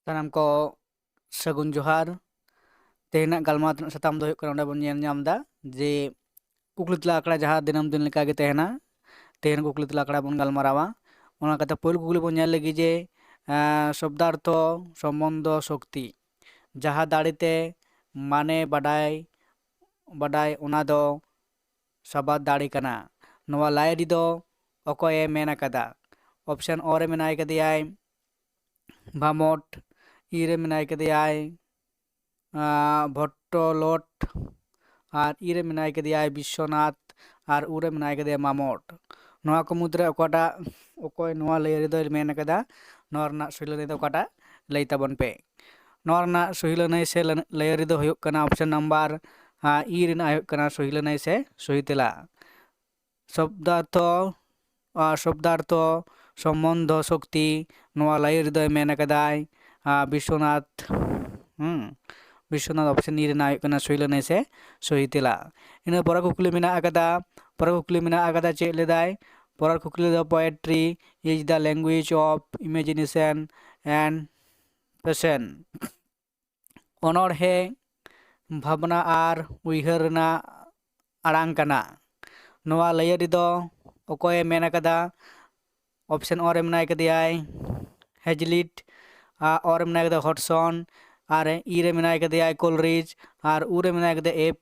ᱥᱟᱱᱟᱢ ᱠᱚ ᱥᱟᱹᱜᱩᱱ ᱡᱚᱦᱟᱨ ᱛᱮᱦᱮᱧᱟᱜ ᱜᱟᱞᱢᱟᱨᱟᱣ ᱨᱮᱱᱟᱜ ᱥᱟᱛᱟᱢ ᱫᱚ ᱦᱩᱭᱩᱜ ᱠᱟᱱᱟ ᱚᱸᱰᱮ ᱵᱚᱱ ᱧᱮᱞ ᱧᱟᱢ ᱮᱫᱟ ᱡᱮ ᱠᱩᱠᱞᱤ ᱛᱮᱞᱟ ᱟᱠᱷᱲᱟ ᱡᱟᱦᱟᱸ ᱫᱤᱱᱟᱹᱢ ᱫᱤᱱ ᱞᱮᱠᱟ ᱜᱮ ᱛᱟᱦᱮᱱᱟ ᱛᱮᱦᱮᱧ ᱠᱩᱠᱞᱤ ᱛᱮᱞᱟ ᱟᱠᱷᱲᱟ ᱵᱚᱱ ᱜᱟᱞᱢᱟᱨᱟᱣᱟ ᱚᱱᱟ ᱠᱟᱛᱮ ᱯᱳᱭᱞᱳ ᱠᱩᱠᱞᱤ ᱵᱚᱱ ᱧᱮᱞ ᱞᱮᱜᱮ ᱡᱮ ᱥᱚᱵᱫᱟᱨᱛᱷᱚ ᱥᱚᱢᱵᱚᱱᱫᱷᱚ ᱥᱚᱠᱛᱤ ᱡᱟᱦᱟᱸ ᱫᱟᱲᱮᱛᱮ ᱢᱟᱱᱮ ᱵᱟᱰᱟᱭ ᱚᱱᱟ ᱫᱚ ᱥᱟᱵᱟᱫ ᱫᱟᱲᱮ ᱠᱟᱱᱟ। ᱱᱚᱣᱟ ᱞᱟᱭᱨᱤ ᱫᱚ ᱚᱠᱚᱭᱮ ᱢᱮᱱ ᱟᱠᱟᱫᱟ? ᱚᱯᱥᱮᱱ ᱚ ᱨᱮ ᱢᱮᱱᱟᱭ ᱠᱟᱫᱮᱭᱟᱭ ᱵᱷᱟᱢᱚᱴ, ই রে মেনাই কেদিয়াই ভট্টলট আর ই রে মেনাই কেদিয়াই বিশ্বনাথ আর উ রে মেনাই কেদিয়াই মামট। ᱱᱚᱣᱟ ᱠᱚ ᱢᱩᱫᱽᱨᱮ ᱚᱠᱟᱴᱟᱜ ᱚᱠᱚᱭ ᱱᱚᱣᱟ ᱞᱟᱹᱭ ᱨᱮᱫᱚᱭ ᱢᱮᱱ ᱟᱠᱟᱫᱟ ᱱᱚᱣᱟ ᱨᱮᱱᱟᱜ ᱥᱚᱦᱤ ᱞᱟᱹᱱᱟᱹᱭ ᱫᱚ ᱚᱠᱟᱴᱟᱜ ᱞᱟᱹᱭ ᱛᱟᱵᱚᱱ ᱯᱮ। ᱱᱚᱣᱟ ᱨᱮᱱᱟᱜ ᱥᱚᱦᱤ ᱞᱟᱹᱱᱟᱹᱭ ᱥᱮ ᱞᱟᱹᱭᱟᱹᱨᱤ ᱫᱚ ᱦᱩᱭᱩᱜ ᱠᱟᱱᱟ ᱚᱯᱥᱮᱱ ᱱᱟᱢᱵᱟᱨ ই ᱨᱮᱱᱟᱜ ᱦᱩᱭᱩᱜ ᱠᱟᱱᱟ ᱥᱚᱦᱤ ᱞᱟᱹᱱᱟᱹᱭ ᱥᱮ ᱥᱚᱦᱤ ᱛᱮᱞᱟ। শব্দার্থ সম্বন্ধ শক্তি নোয়া লাইয়ের হৃদয় main আকাদায় Biswanath Biswanath option E ᱨᱮᱱᱟᱜ ᱦᱩᱭᱩᱜ ᱠᱟᱱᱟ ᱥᱚᱦᱤ ᱞᱟᱹᱱᱟᱹᱭ ᱥᱮ ᱥᱚᱦᱤ ᱛᱮᱞᱟ। ᱤᱱᱟᱹ ᱯᱚᱨᱮ ᱠᱩᱠᱞᱤ ᱢᱮᱱᱟᱜ ᱟᱠᱟᱫᱟ ᱪᱮᱫ ᱞᱮᱫᱟᱭ পরের কুকলি ᱫᱚ poetry is the language of imagination and passion. অনড়হে ভাবনা আর উইহার ᱨᱮᱱᱟᱜ আড়াং ᱠᱟᱱᱟ। ᱱᱚᱣᱟ ᱞᱟᱹᱭᱟᱹᱨᱤ ᱫᱚ ᱚᱠᱚᱭᱮ ᱢᱮᱱ ᱟᱠᱟᱫᱟ? ᱚᱯᱥᱮᱱ ᱚ ᱨᱮ ᱢᱮᱱᱟᱭ ᱠᱟᱫᱮᱭᱟᱭ ᱦᱮᱡᱞᱤᱴ, ᱚ ᱨᱮ ᱢᱮᱱᱟᱭ ᱠᱟᱫᱮᱭᱟ ᱦᱚᱰᱥᱚᱱ, ᱟᱨ ই ᱨᱮ ᱢᱮᱱᱟᱭ ᱠᱟᱫᱮᱭᱟᱭ ᱠᱳᱞᱨᱤᱡ, ᱟᱨ ᱩ ᱨᱮ ᱢᱮᱱᱟᱭ ᱠᱟᱫᱮᱭᱟ ᱮᱯ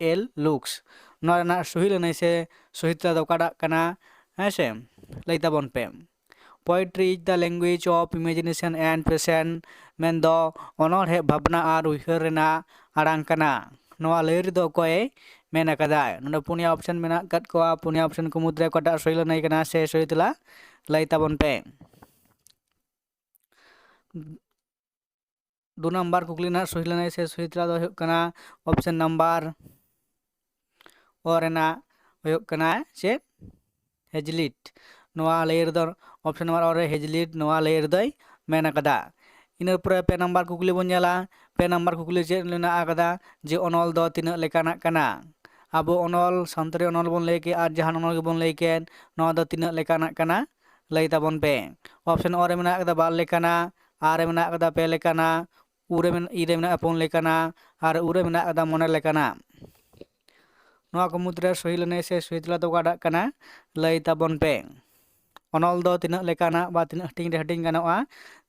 ᱮᱞ ᱞᱩᱠᱥ। ᱱᱚᱣᱟ ᱨᱮᱱᱟᱜ ᱥᱚᱦᱤ ᱞᱟᱹᱱᱟᱹᱭ ᱥᱮ ᱥᱚᱦᱤ ᱛᱮᱞᱟ ᱫᱚ ᱚᱠᱟᱴᱟᱜ ᱠᱟᱱᱟ ᱦᱮᱸ ᱥᱮ ᱞᱟᱹᱭ ᱛᱟᱵᱚᱱ ᱯᱮ। Poetry is the language of imagination and passion ᱢᱮᱱᱫᱚ ᱚᱱᱚᱬᱦᱮ ᱵᱷᱟᱵᱽᱱᱟ ᱟᱨ ᱩᱭᱦᱟᱹᱨ ᱨᱮᱱᱟᱜ ᱟᱲᱟᱝ ᱠᱟᱱᱟ। ᱱᱚᱣᱟ ᱞᱟᱹᱭᱟᱹᱨᱤ ᱫᱚ ᱚᱠᱚᱭ ᱢᱮᱱ ᱟᱠᱟᱫᱟᱭ? ᱱᱚᱰᱮ ᱯᱩᱱᱭᱟ ᱚᱯᱥᱮᱱ ᱢᱮᱱᱟᱜ ᱟᱠᱟᱫ ᱠᱚᱣᱟ। ᱯᱩᱱᱭᱟ ᱚᱯᱥᱮᱱ ᱠᱚ ᱢᱩᱫᱽᱨᱮ ᱚᱠᱟᱴᱟᱜ ᱥᱚᱦᱤ ᱞᱟᱹᱱᱟᱹᱭ ᱠᱟᱱᱟ ᱥᱮ ᱥᱚᱦᱤ ᱛᱮᱞᱟ ᱞᱟᱹᱭ ᱛᱟᱵᱚᱱ ᱯᱮ। 2 নম্বর কুকলি ᱨᱮᱱᱟᱜ ᱥᱚᱦᱤ ᱞᱟᱹᱱᱟᱹᱭ ᱥᱮ ᱥᱚᱦᱤ ᱛᱮᱞᱟ ᱫᱚ ᱦᱩᱭᱩᱜ ᱠᱟᱱᱟ ᱚᱯᱥᱮᱱ নাম্বার ᱚ ᱨᱮᱱᱟᱜ ᱦᱩᱭᱩᱜ ᱠᱟᱱᱟ ᱪᱮᱫ ᱦᱮᱡᱞᱤᱴ। ᱱᱚᱣᱟ ᱞᱟᱹᱭᱟᱹᱨᱤ ᱫᱚ ᱚᱯᱥᱮᱱ ᱱᱟম্ᱵᱟᱨ ᱚ ᱨᱮ ᱦᱮᱡᱞᱤᱴ ᱱᱚᱣᱟ ᱞᱟᱹᱭᱟᱹᱨᱤ ᱫᱚᱭ ᱢᱮᱱ ᱟᱠᱟᱫᱟ। ᱤᱱᱟᱹ ᱯᱚᱨᱮ 2 নম্বর কুকলি ᱵᱚᱱ ᱧᱮᱞᱟ। 2 নম্বর কুকলি ᱪᱮᱫ ᱢᱮᱱᱟᱜ ᱟᱠᱟᱫᱟ ᱡᱮ ᱚᱱᱚᱞ ᱫᱚ ᱛᱤᱱᱟᱹᱜ ᱞᱮᱠᱟᱱᱟᱜ ᱠᱟᱱᱟ? ᱟᱵᱚ ᱚᱱᱚᱞ ᱥᱟᱱᱛᱟᱲᱤ ᱚᱱᱚᱞ ᱵᱚᱱ ᱞᱟᱹᱭ ᱠᱮᱫ ᱟᱨ ᱡᱟᱦᱟᱱ ᱚᱱᱚᱞ ᱜᱮᱵᱚᱱ ᱞᱟᱹᱭ ᱠᱮᱫ ᱱᱚᱣᱟ ᱫᱚ ᱛᱤᱱᱟᱹᱜ ᱞᱮᱠᱟᱱᱟᱜ ᱠᱟᱱᱟ ᱞᱟᱹᱭ ᱛᱟᱵᱚᱱ ᱯᱮ। ᱚᱯᱥᱮᱱ ᱚ ᱨᱮ ᱢᱮᱱᱟᱜ ᱟᱠᱟᱫᱟ 2 ᱞᱮᱠᱟᱱᱟᱜ, ᱟ ᱨᱮ ᱢᱮᱱᱟᱜ ᱟᱠᱟᱫᱟ 2 ᱞᱮᱠᱟᱱᱟᱜ, ই রে মেনাᱜ 4 লেখানাক আর উ রে মেনাᱜ ᱟᱠᱟᱫᱟ 5 লেখানাক। ᱱᱚᱣᱟ ᱠᱚ ᱢᱩᱫᱽᱨᱮ ᱥᱚᱦᱤ ᱞᱟᱹᱱᱟᱹᱭ ᱥᱮ ᱥᱚᱦᱤ ᱛᱮᱞᱟ ᱫᱚ ᱚᱠᱟᱴᱟᱜ ᱠᱟᱱᱟ ᱞᱟᱹᱭ ᱛᱟᱵᱚᱱ ᱯᱮ। ᱚᱱᱚᱞ ᱫᱚ ᱛᱤᱱᱟᱹᱜ ᱞᱮᱠᱟᱱᱟᱜ ᱵᱟ ᱛᱤᱱᱟᱹᱜ ᱦᱟᱹᱴᱤᱧ ᱨᱮ ᱦᱟᱹᱴᱤᱧ ᱜᱟᱱᱚᱜᱼᱟ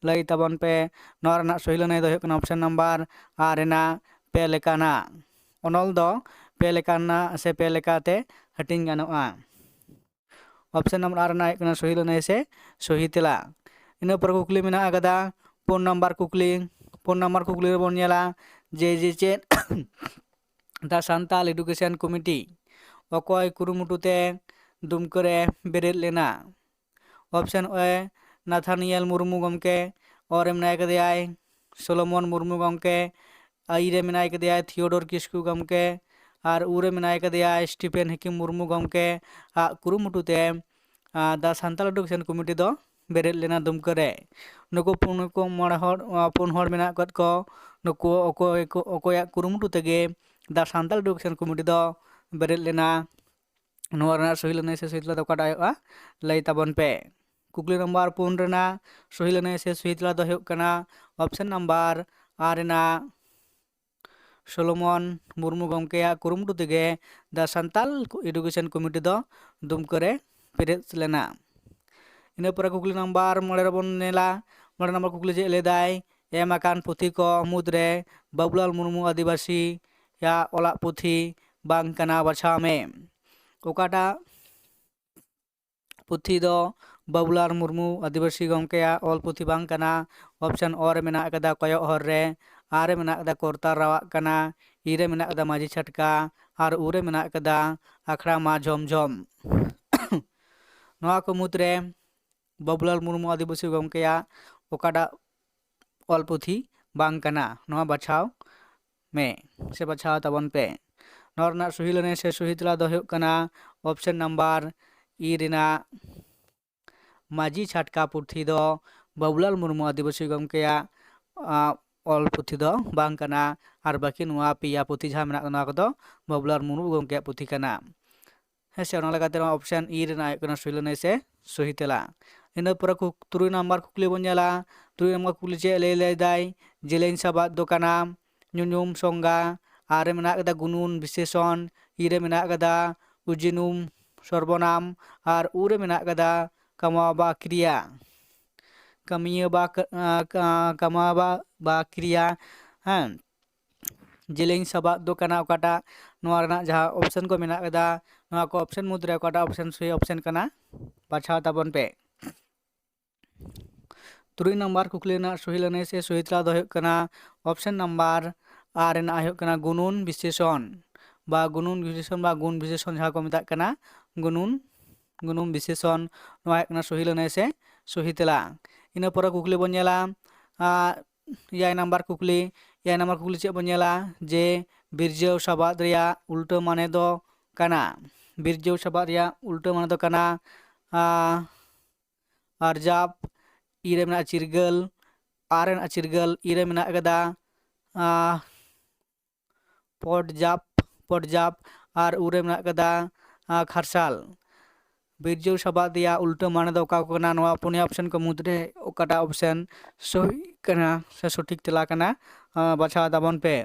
ᱞᱟᱹᱭ ᱛᱟᱵᱚᱱ ᱯᱮ। ᱱᱚᱣᱟ ᱨᱮᱱᱟᱜ ᱥᱚᱦᱤ ᱞᱟᱹᱱᱟᱹᱭ ᱫᱚ ᱦᱩᱭᱩᱜ ᱠᱟᱱᱟ ᱚᱯᱥᱮᱱ ᱱᱟম্ᱵᱟᱨ ᱟ ᱨᱮᱱᱟᱜ 2 ᱞᱮᱠᱟᱱᱟᱜ। ᱚᱱᱚᱞ ᱫᱚ 2 ᱞᱮᱠᱟᱱᱟᱜ ᱥᱮ 2 ᱞᱮᱠᱟᱛᱮ ᱦᱟᱹᱴᱤᱧ ᱜᱟᱱᱚᱜᱼᱟ। ᱚᱯᱥᱮᱱ ᱱᱟম্ᱵᱟᱨ ᱟ ᱨᱮᱱᱟᱜ ᱦᱩᱭᱩᱜ ᱠᱟᱱᱟ ᱥᱚᱦᱤ ᱞᱟᱹᱱᱟᱹᱭ ᱥᱮ ᱥᱚᱦᱤ ᱛᱮᱞᱟ। ᱤᱱᱟᱹ ᱯᱚᱨᱮ ᱠᱩᱠᱞᱤ ᱢᱮᱱᱟᱜ ᱟᱠᱟᱫᱟ 4 নম্বর কুকলি। 4 নম্বর কুকলি ᱨᱮᱵᱚᱱ ᱧᱮᱞᱟ ᱡᱮ ᱪᱮᱫ ᱫᱟ ᱥᱟᱱᱛᱟᱞ এডুকেশন কমিটি অকয় কুরুমুটুতে দুমকা রে বেরেᱫ লেনা। অপশন এ নাথানিয়েল মুর্মু গমকে, ᱚ ᱨᱮ ᱢᱮᱱᱟᱭ ᱠᱟᱫᱮᱭᱟᱭ ᱥᱳᱞᱳᱢᱚᱱ ᱢᱩᱨᱢᱩ ᱜᱚᱢᱠᱮ, ই ᱨᱮ ᱢᱮᱱᱟᱭ ᱠᱟᱫᱮᱭᱟᱭ ᱛᱷᱤᱭᱳᱰᱚᱨ ᱠᱤᱥᱠᱩ ᱜᱚᱢᱠᱮ, ᱟᱨ ᱩ ᱨᱮ ᱢᱮᱱᱟᱭ ᱠᱟᱫᱮᱭᱟᱭ ᱥᱴᱤᱯᱷᱮᱱ ᱦᱮᱠᱤᱢ ᱢᱩᱨᱢᱩ ᱜᱚᱢᱠᱮ ᱟᱜ ᱠᱩᱨᱩᱢᱩᱴᱩᱛᱮ ᱫᱟ ᱥᱟᱱᱛᱟᱞ ᱮᱰᱩকেশন ᱠᱚᱢᱤᱴᱤ ᱫᱚ ᱵᱮᱨᱮᱫ ᱞᱮᱱᱟ ᱫᱩᱢᱠᱟ ᱨᱮ। ᱱᱩᱠᱩ 4 ᱦᱚᱲ ᱢᱮᱱᱟᱜ ᱟᱠᱟᱫ ᱠᱚ ᱱᱩᱠᱩ ᱚᱠᱚᱭᱟᱜ ᱠᱩᱨᱩᱢᱩᱴᱩ ᱛᱮᱜᱮ ᱫᱟ ᱥᱟᱱᱛᱟᱞ ᱮᱰᱩকেশন ᱠᱚᱢᱤᱴᱤ ᱫᱚ ᱵᱮᱨᱮᱫ ᱞᱮᱱᱟ। ᱱᱚᱣᱟ ᱨᱮᱱᱟᱜ ᱥᱚᱦᱤ ᱞᱟᱹᱱᱟᱹᱭ ᱥᱮ ᱥᱚᱦᱤ ᱛᱮᱞᱟ ᱫᱚ ᱚᱠᱟᱴᱟᱜ ᱦᱩᱭᱩᱜᱼᱟ ᱞᱟᱹᱭ ᱛᱟᱵᱚᱱ ᱯᱮ। কুকলি নম্বর 4 রেনাᱜ সহি ᱞᱟᱹᱱᱟᱹᱭ ᱥᱮ সহি ᱛᱮᱞᱟ ᱫᱚ ᱦᱩᱭᱩᱜ ᱠᱟᱱᱟ ᱚᱯᱥᱮᱱ ᱱᱟম্ᱵᱟᱨ ᱟ ᱨᱮᱱᱟᱜ ᱥᱳᱞᱳᱢᱚᱱ ᱢᱩᱨᱢᱩ ᱜᱚᱢᱠᱮᱭᱟᱜ ᱠᱩᱨᱩᱢᱩᱴᱩ ᱛᱮᱜᱮ ᱫᱟ ᱥᱟᱱᱛᱟᱞ এডুকেশন ᱠᱚᱢᱤᱴᱤ ᱫᱚ ᱫᱩᱢᱠᱟ ᱨᱮ ᱵᱮᱨᱮᱫ ᱞᱮᱱᱟ। ᱤᱱᱟᱹ ᱯᱚᱨᱮ ᱠᱩᱠᱞᱤ ᱱᱟম্ᱵᱟᱨ 5 ᱨᱮᱵᱚᱱ ᱧᱮᱞᱟ। 5 নম্বর কুকলি ᱪᱮᱫ ᱞᱟᱹᱭᱫᱟᱭ ᱮᱢ ᱟᱠᱟᱱ ᱯᱩᱛᱷᱤ ᱠᱚ ᱢᱩᱫᱽᱨᱮ ᱵᱟᱵᱩᱞᱟᱞ ᱢᱩᱨᱢᱩ ᱟᱹᱫᱤᱵᱟᱹᱥᱤ ᱭᱟᱜ ᱚᱞᱟᱜ ᱯᱩᱛᱷᱤ ᱵᱟᱝ ᱠᱟᱱᱟ ᱵᱟᱪᱷᱟᱣ ᱢᱮ। ᱚᱠᱟᱴᱟᱜ ᱯᱩᱛᱷᱤ ᱫᱚ ᱵᱟᱵᱩᱞᱟᱞ ᱢᱩᱨᱢᱩ ᱟᱹᱫᱤᱵᱟᱹᱥᱤ ᱜᱚᱢᱠᱮᱭᱟᱜ ᱚᱞ ᱯᱩᱛᱷᱤ ᱵᱟᱝ ᱠᱟᱱᱟ? ᱚᱯᱥᱮᱱ ᱚ ᱨᱮ ᱢᱮᱱᱟᱜ ᱟᱠᱟᱫᱟ ᱠᱚᱭᱚᱜ ᱦᱚᱨ ᱨᱮ, ᱟ ᱨᱮ ᱢᱮᱱᱟᱜ ᱟᱠᱟᱫᱟ ᱠᱚᱨᱛᱟᱞ ᱨᱟᱣᱟᱜ ᱠᱟᱱᱟ, ই ᱨᱮ ᱢᱮᱱᱟᱜ ᱟᱠᱟᱫᱟ ᱢᱟᱹᱡᱷᱤ ᱪᱷᱟᱴᱠᱟ, ᱟᱨ ᱩ ᱨᱮ ᱢᱮᱱᱟᱜ ᱟᱠᱟᱫᱟ ᱟᱠᱷᱲᱟ ᱢᱟ ᱡᱷᱚᱢ ᱡᱷᱚᱢ। ᱱᱚᱣᱟ ᱠᱚ ᱢᱩᱫᱽᱨᱮ ᱵᱟᱵᱩᱞᱟᱞ ᱢᱩᱨᱢᱩ ᱟᱹᱫᱤᱵᱟᱹᱥᱤ ᱜᱚᱢᱠᱮᱭᱟᱜ ᱚᱠᱟᱴᱟᱜ ᱚᱞ ᱯᱩᱛᱷᱤ ᱵᱟᱝ ᱠᱟᱱᱟ ᱱᱚᱣᱟ ᱵᱟᱪᱷᱟᱣ ᱢᱮ ᱥᱮ ᱵᱟᱪᱷᱟᱣ ᱛᱟᱵᱚᱱ ᱯᱮ। ᱱᱚᱣᱟ ᱨᱮᱱᱟᱜ ᱥᱚᱦᱤ ᱞᱟᱹᱱᱟᱹᱭ ᱥᱮ ᱥᱚᱦᱤ ᱛᱮᱞᱟ ᱫᱚ ᱦᱩᱭᱩᱜ ᱠᱟᱱᱟ ᱚᱯᱥᱮᱱ ᱱᱟম্ᱵᱟᱨ ই ᱨᱮᱱᱟᱜ ᱢᱟᱹᱡᱷᱤ ᱪᱷᱟᱴᱠᱟ ᱯᱩᱛᱷᱤ ᱫᱚ ᱵᱟᱵᱩᱞᱟᱞ ᱢᱩᱨᱢᱩ ᱟᱹᱫᱤᱵᱟᱹᱥᱤ ᱜᱚᱢᱠᱮᱭᱟᱜ ᱚᱞ ᱯᱩᱛᱷᱤ ᱫᱚ ᱵᱟᱝ ᱠᱟᱱᱟ। ᱟᱨ ᱵᱟᱹᱠᱤ ᱱᱚᱣᱟ ᱯᱮᱭᱟ ᱯᱩᱛᱷᱤ ᱡᱟᱦᱟᱸ ᱢᱮᱱᱟᱜ ᱱᱚᱣᱟ ᱠᱚᱫᱚ ᱵᱟᱵᱩᱞᱟᱞ ᱢᱩᱨᱢᱩ ᱜᱚᱢᱠᱮᱭᱟᱜ ᱯᱩᱛᱷᱤ ᱠᱟᱱᱟ। ᱦᱮᱸ ᱥᱮ ᱚᱱᱟ ᱞᱮᱠᱟᱛᱮ ᱱᱚᱣᱟ ᱚᱯᱥᱮᱱ ই ᱨᱮᱱᱟᱜ ᱦᱩᱭᱩᱜ ᱠᱟᱱᱟ ᱥᱚᱦᱤ ᱞᱟᱹᱱᱟᱹᱭ ᱥᱮ ᱥᱚᱦᱤ ᱛᱮᱞᱟ। ᱤᱱᱟᱹ ᱯᱚᱨᱮ 3 ᱱᱟᱢᱵᱟᱨ ᱠᱩᱠᱞᱤ ᱵᱚᱱ ᱧᱮᱞᱟ 3 ᱱᱟᱢᱵᱟर ᱠᱩᱠᱞᱤ ᱪᱮᱫ ᱞᱟᱹᱭᱫᱟᱭ ᱡᱮᱞᱮᱧ ᱥᱟᱵᱟᱫ ᱫᱚ ᱠᱟᱱᱟ ᱧᱩᱧᱩᱢ ᱥᱚᱝজ্ঞা ᱟᱨ ᱨᱮ ᱢᱮᱱᱟᱜ ᱠᱟᱫᱟ ᱜᱩᱱᱩᱱ ᱵᱤᱥᱮᱥᱚᱱ ই রে ᱢᱮᱱᱟᱜ ᱠᱟᱫᱟ উজিনুম সর্বনাম আর উ রে ᱢᱮᱱᱟᱜ ᱠᱟᱫᱟ কামা বা ক্রিয়া কামিয়া বা কামা বা ক্রিয়া হ্যাঁ ᱡᱮᱞᱮᱧ ᱥᱟᱵᱟᱫ ᱫᱚ ᱠᱟᱱᱟ ᱚᱠᱟᱴᱟᱜ ᱱᱚᱣᱟ ᱨᱮᱱᱟᱜ ᱡᱟᱦᱟᱸ ᱚᱯᱥᱮᱱ ᱠᱚ ᱢᱮᱱᱟᱜ ᱠᱟᱫᱟ ᱱᱚᱣᱟ ᱠᱚ ᱚᱯᱥᱮᱱ ᱢᱩᱫᱽᱨᱮ ᱚᱠᱟᱴᱟᱜ ᱚᱯᱥᱮᱱ ᱥᱚᱦᱤ ᱚᱯᱥᱮᱱ ᱠᱟᱱᱟ ᱵᱟᱪᱷᱟᱣ ᱛᱟᱵᱚᱱ ᱯᱮ 3 ᱱᱟᱢᱵᱟᱨ ᱠᱩᱠᱞᱤ ᱨᱮᱱᱟᱜ ᱥᱚᱦᱤ ᱞᱟᱹᱱᱟᱹᱭ ᱥᱮ ᱥᱚᱦᱤ ᱛᱮᱞᱟ ᱫᱚ ᱦᱩᱭᱩᱜ ᱠᱟᱱᱟ ᱚᱯᱥᱮᱱ ᱱᱟᱢᱵᱟᱨ ᱟᱨ ᱨᱮᱱᱟᱜ ᱦᱩᱭᱩᱜ ᱠᱟᱱᱟ ᱜᱩᱱᱩᱱ ᱵᱤᱥᱮᱥᱚᱱ বা গুণ বিশেষণ যাহা কো মেতাগ কানা গুণন বিশেষণ নয়া কানা সহি লনাই সে সহি তেলা ইনা পরে কুকলি বন নেলা 6 নাম্বার কুকলি চে বন নেলা যে বীর্যও সাবাদ রিয়া উল্টো মানে দ কানা বীর্যও সাবাদ রিয়া উল্টো মানে দ কানা আরজাব ই রে মেনা চিরগল আর রেনা চিরগল ই রে মেনা কাদা পটজাপ আর উরে মেনাগ কাদা খারসাল বীর্য সাবাদ দিয়া উল্টো মানে দ অকা কানা নয়া পুনিয়া অপশন को मुद्रे ओकाटा ऑप्शन सही कना से सठिक तेला कना बाछा ताबन पे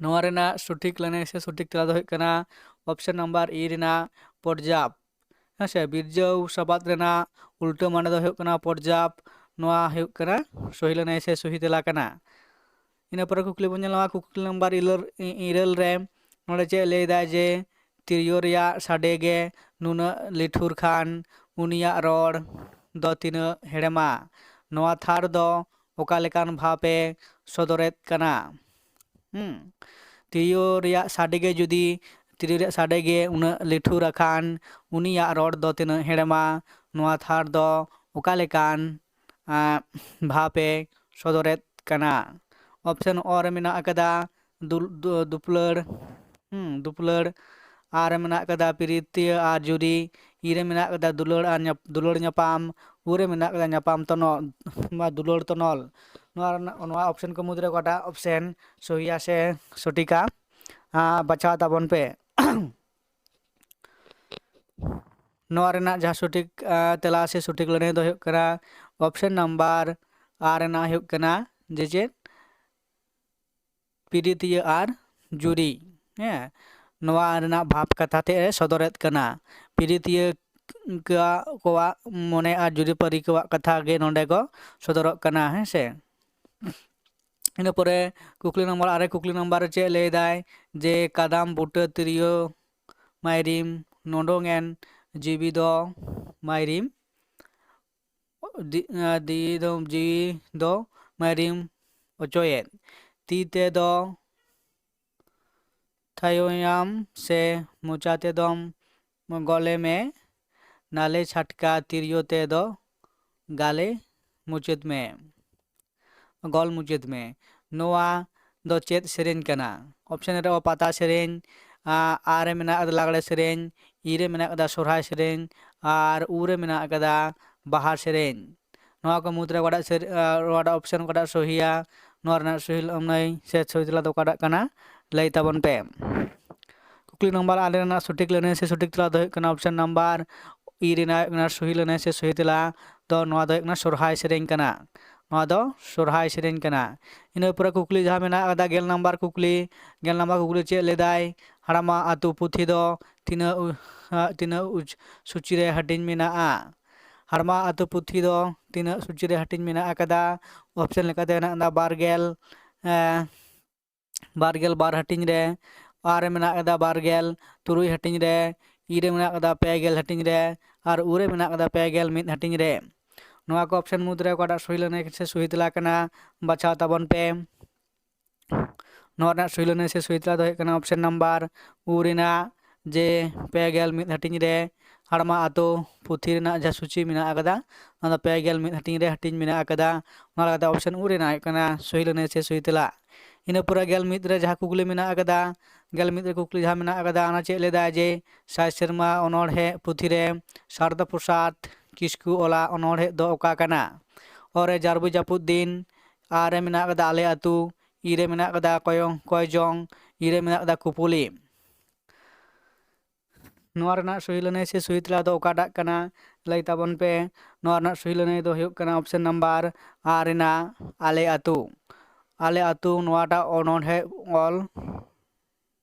नवा रेना सठिक लने से सठिक तेला दो कना ऑप्शन नंबर ई रेना पटजाप हसे बीर्ज साबाद रेना उल्टो माने दो कना पटजाप नवा कना सही लने से सही तेला कना ᱤᱱᱟᱹ ᱯᱚᱨᱮ ᱠᱩᱠᱞᱤ ᱵᱚᱱ ᱧᱮᱞᱟ ᱠᱩᱠᱞᱤ ᱱᱟᱢᱵᱟᱨ 9 ᱨᱮ ᱱᱚᱰᱮ ᱪᱮᱫ ᱞᱟᱹᱭᱫᱟ ᱡᱮ ᱛᱤᱨᱭᱳ ᱨᱮᱭᱟᱜ ᱥᱟᱰᱮ ᱜᱮ ᱱᱩᱱᱟᱹᱜ ᱞᱤᱴᱷᱩᱨ ᱠᱷᱟᱱ ᱩᱱᱤᱭᱟᱜ ᱨᱚᱲ ᱫᱚ ᱛᱤᱱᱟᱹᱜ ᱦᱮᱲᱮᱢᱟ ᱱᱚᱣᱟ ᱛᱷᱟᱨ ᱫᱚ ᱚᱠᱟ ᱞᱮᱠᱟᱱ ᱵᱷᱟᱵᱮ ᱥᱚᱫᱚᱨᱮᱫ ᱠᱟᱱᱟ ᱛᱤᱨᱭᱳ ᱨᱮᱭᱟᱜ ᱥᱟᱰᱮ ᱜᱮ ᱡᱩᱫᱤ ᱛᱤᱨᱭᱳ ᱨᱮᱭᱟᱜ ᱥᱟᱰᱮ ᱜᱮ ᱩᱱᱟᱹᱜ ᱞᱤᱴᱷᱩᱨ ᱟᱠᱟᱱ ᱩᱱᱤᱭᱟᱜ ᱨᱚᱲ ᱫᱚ ᱛᱤᱱᱟᱹᱜ ᱦᱮᱲᱮᱢᱟ ᱱᱚᱣᱟ ᱛᱷᱟᱨ ᱫᱚ ᱚᱠᱟ ᱞᱮᱠᱟᱱ ᱵᱷᱟᱵᱮ ᱥᱚᱫᱚᱨᱮᱫ ᱠᱟᱱᱟ ऑप्शन और मेना कदा दुपलड़ आर मेना कदा प्रीतिय आर जुरी इरे मेना कदा दुलड़ ᱧᱟᱯᱟᱢ उरे मेना कदा ᱧᱟᱯᱟᱢ तनल दुलड़ तनल नोआ ऑप्शन को मुद्रे कटा ऑप्शन सहिया से सटिका बचा ताबन पे नोआ रेना जहा सटिक तेला से सटिक लने दो हुयुग कना ऑप्शन नंबर आर रेना हुयुग कना जे पीड़ितिया आर जुरी नोआ रेना भाव कथा ते सदरेत कना पीड़ितिया को मने आर जुरी परी को कथा गे नोंडे को सदरक कना है से इन परे कुकली नंबर आरे कुकली नंबर चे लेदाय जे कादाम बुटे तिरियो मायरिम नोंडोंगेन जीवी दो मायरिम जी दो मायरिम ओचोयेन तीते दो थायोयाम से मुचाते दम गले में नाले छटका तिरियोते दो गाले मुचित में गल मुचित में नोआ दो चेत सेरेन कना ऑप्शन रे पाता सेरेन आरे मेना लागड़े सेरेन इरे मेना कदा सोरहाय सेरेन आर उरे मेना कदा बाहर सेरेन नोआ को मुद्रे वाडा ऑप्शन वाडा सहिया नोआ रना सही लमनाय से सहितला दो काडा कना लई ताबन पे कुकली नंबर आले रना सटिक लने से सटिक तला दो कना ऑप्शन नंबर ई रेना कना सही लने से सही तला दो नोआ दो कना सोरहाय सेरेन कना नोआ दो सोरहाय सेरेन कना इन ऊपर कुकली जहां मेना आदा गेल नंबर कुकली चे लेदाय हड़ामा आतु पुथी दो तीना सूची रे हटिन मेना हड़मा आतु पुथी दो तीना सूची रे हटिन मेना कदा ऑप्शन लेकाते ना बारगेल बार हटिन रे आर मेना कदा बारगेल तुरुई हटिन रे इरे मेना कदा पेगेल हटिन रे आर उरे मेना कदा पेगेल मिद हटिन रे नोआ को ऑप्शन मुद्रे कोटा सही लने से सही तला कना बचाव ताबन पे नोआ सही लने से सही तला दो कना ऑप्शन नंबर उरेना जे पेगेल मिद हटिन रे हड़मा आतो पुथी रेना जा सूची मेना कदा ना पेगेल मिद हटिन रे हटिन मेना कदा ना कदा ऑप्शन उरेना कना सही लने से सही तला इन पूरा गेल मिद रे जहा कुकली मेना कदा गेल मिद रे कुकली जहा मेना कदा ना चे लेदा जे साय शर्मा अनोढ़े पुथी रे शारदा प्रसाद किस्कू ओला अनोढ़े दो ओका कना और जारबु जापुद दिन आरे मेना कदा आले आतु इरे मेना कदा कयजोंग इरे मेना कदा कुपुली नोआ रना सही लैनाय से सही तेला दो ओकाटाग कना लay ताबन पे। नोआ रना सही लैनाय दो हुयुग कना ऑप्शन नंबर आ रेना आले आतु। आले आतु नोआटा अनोढ़े ऑल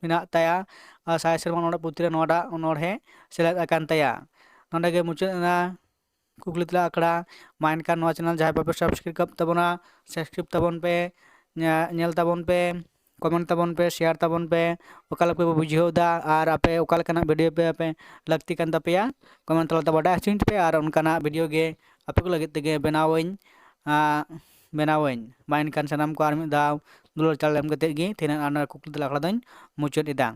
मेना ताया साय सेरमा नोड़ा पुथि रे नोआटा अनोढ़े सेलेद आकान ताया। नोंडे गे मुचाद एना कुकली तेला आकड़ा मा एनखान नोआ चैनल जहां बापे सब्सक्राइब ताबोना सब्सक्राइब ताबन पे नेल ताबन पे कमेंट ताबन पे शेयर ताबन पे ओकालेका पे बुझाव दा और आपे ओकालेकाना वीडियो पे आपे लगती कान तापेया कमेंट तलाते बाडाय हॉचोइन पे और उनकाना वीडियो गे आपे को लगित तेगे बनावኝ मा एनखान सानाम को आर मिद दाव दुलार चाल एम कते गे तेना आना कुकली तेला आकड़ा दोኝ मुचाद एदा।